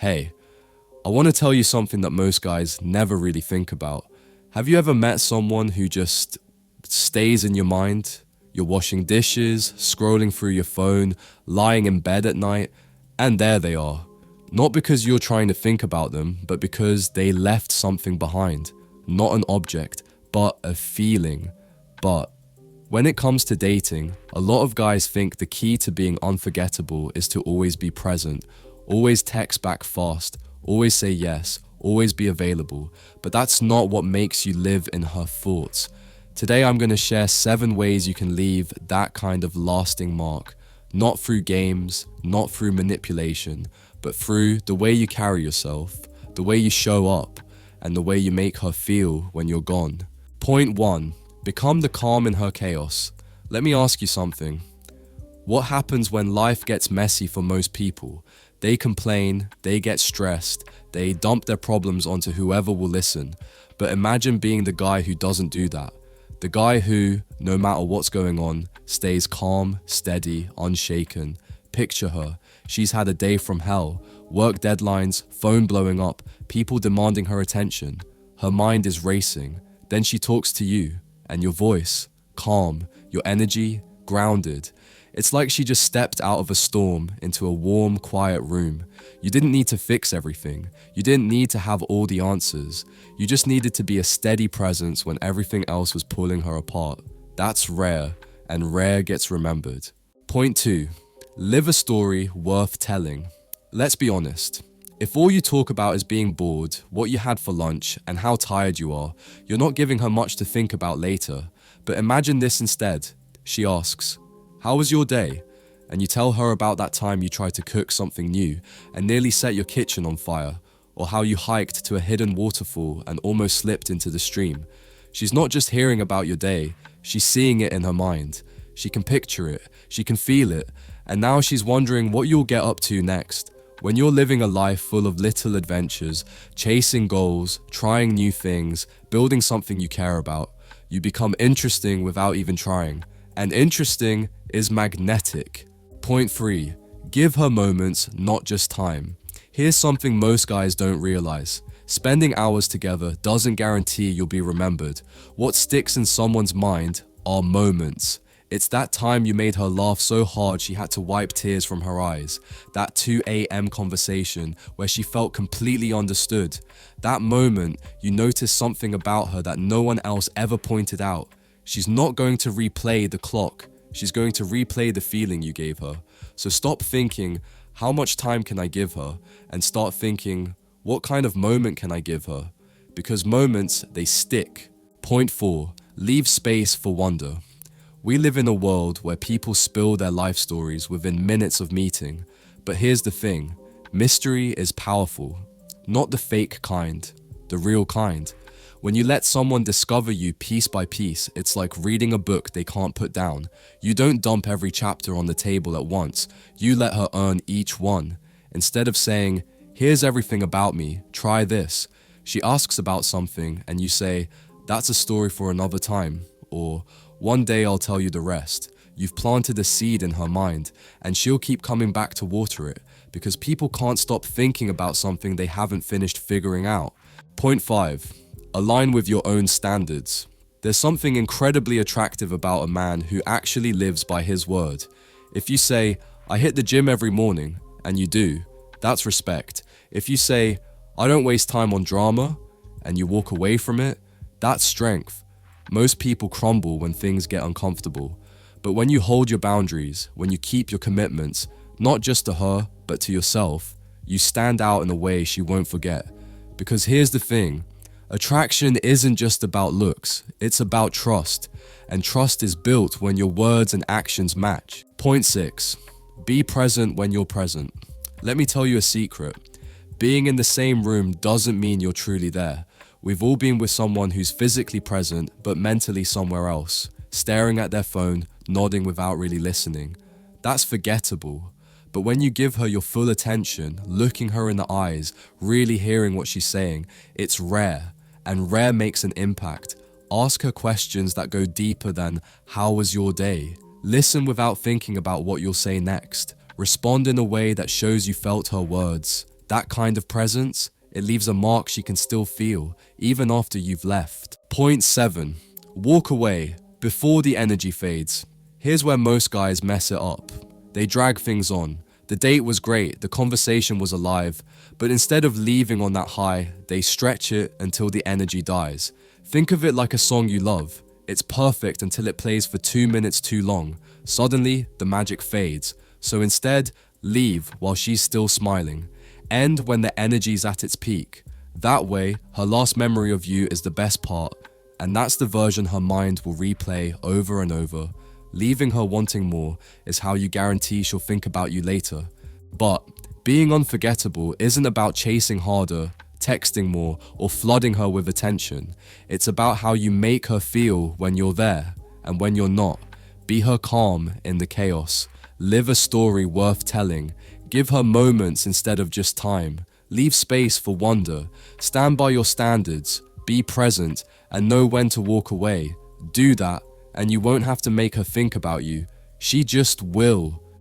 Hey, I want to tell you something that most guys never really think about. Have you ever met someone who just stays in your mind? You're washing dishes, scrolling through your phone, lying in bed at night, and there they are. Not because you're trying to think about them, but because they left something behind. Not an object, but a feeling. But when it comes to dating, a lot of guys think the key to being unforgettable is to always be present, always text back fast, always say yes, always be available. But that's not what makes you live in her thoughts. Today I'm going to share 7 ways you can leave that kind of lasting mark. Not through games, not through manipulation, but through the way you carry yourself, the way you show up, and the way you make her feel when you're gone. Point 1. Become the calm in her chaos. Let me ask you something. What happens when life gets messy for most people? They complain, they get stressed, they dump their problems onto whoever will listen. But imagine being the guy who doesn't do that. The guy who, no matter what's going on, stays calm, steady, unshaken. Picture her. She's had a day from hell. Work deadlines, phone blowing up, people demanding her attention. Her mind is racing. Then she talks to you, and your voice, calm, your energy, grounded. It's like she just stepped out of a storm into a warm, quiet room. You didn't need to fix everything. You didn't need to have all the answers. You just needed to be a steady presence when everything else was pulling her apart. That's rare, and rare gets remembered. Point 2. Live a story worth telling. Let's be honest. If all you talk about is being bored, what you had for lunch, and how tired you are, you're not giving her much to think about later. But imagine this instead. She asks, "How was your day?" And you tell her about that time you tried to cook something new and nearly set your kitchen on fire, or how you hiked to a hidden waterfall and almost slipped into the stream. She's not just hearing about your day, she's seeing it in her mind. She can picture it, she can feel it, and now she's wondering what you'll get up to next. When you're living a life full of little adventures, chasing goals, trying new things, building something you care about, you become interesting without even trying. And interesting is magnetic. Point 3. Give her moments, not just time. Here's something most guys don't realize. Spending hours together doesn't guarantee you'll be remembered. What sticks in someone's mind are moments. It's that time you made her laugh so hard she had to wipe tears from her eyes. That 2 a.m. conversation where she felt completely understood. That moment you noticed something about her that no one else ever pointed out. She's not going to replay the clock. She's going to replay the feeling you gave her. So stop thinking, how much time can I give her? And start thinking, what kind of moment can I give her? Because moments, they stick. Point 4. Leave space for wonder. We live in a world where people spill their life stories within minutes of meeting. But here's the thing. Mystery is powerful. Not the fake kind, the real kind. When you let someone discover you piece by piece, it's like reading a book they can't put down. You don't dump every chapter on the table at once. You let her earn each one. Instead of saying, "Here's everything about me, try this." She asks about something and you say, "That's a story for another time." Or, "One day I'll tell you the rest." You've planted a seed in her mind, and she'll keep coming back to water it, because people can't stop thinking about something they haven't finished figuring out. Point 5. Align with your own standards. There's something incredibly attractive about a man who actually lives by his word. If you say, "I hit the gym every morning," and you do, that's respect. If you say, "I don't waste time on drama," and you walk away from it, that's strength. Most people crumble when things get uncomfortable. But when you hold your boundaries, when you keep your commitments, not just to her, but to yourself, you stand out in a way she won't forget. Because here's the thing, attraction isn't just about looks, it's about trust. And trust is built when your words and actions match. Point 6. Be present when you're present. Let me tell you a secret. Being in the same room doesn't mean you're truly there. We've all been with someone who's physically present, but mentally somewhere else, staring at their phone, nodding without really listening. That's forgettable. But when you give her your full attention, looking her in the eyes, really hearing what she's saying, it's rare. And rare makes an impact. Ask her questions that go deeper than, "How was your day?" Listen without thinking about what you'll say next. Respond in a way that shows you felt her words. That kind of presence, it leaves a mark she can still feel, even after you've left. Point 7. Walk away before the energy fades. Here's where most guys mess it up. They drag things on. The date was great, the conversation was alive, but instead of leaving on that high, they stretch it until the energy dies. Think of it like a song you love. It's perfect until it plays for 2 minutes too long. Suddenly, the magic fades. So instead, leave while she's still smiling. End when the energy's at its peak. That way, her last memory of you is the best part, and that's the version her mind will replay over and over. Leaving her wanting more is how you guarantee she'll think about you later. But being unforgettable isn't about chasing harder, texting more, or flooding her with attention. It's about how you make her feel when you're there and when you're not. Be her calm in the chaos. Live a story worth telling. Give her moments instead of just time. Leave space for wonder. Stand by your standards. Be present and know when to walk away. Do that, and you won't have to make her think about you. She just will.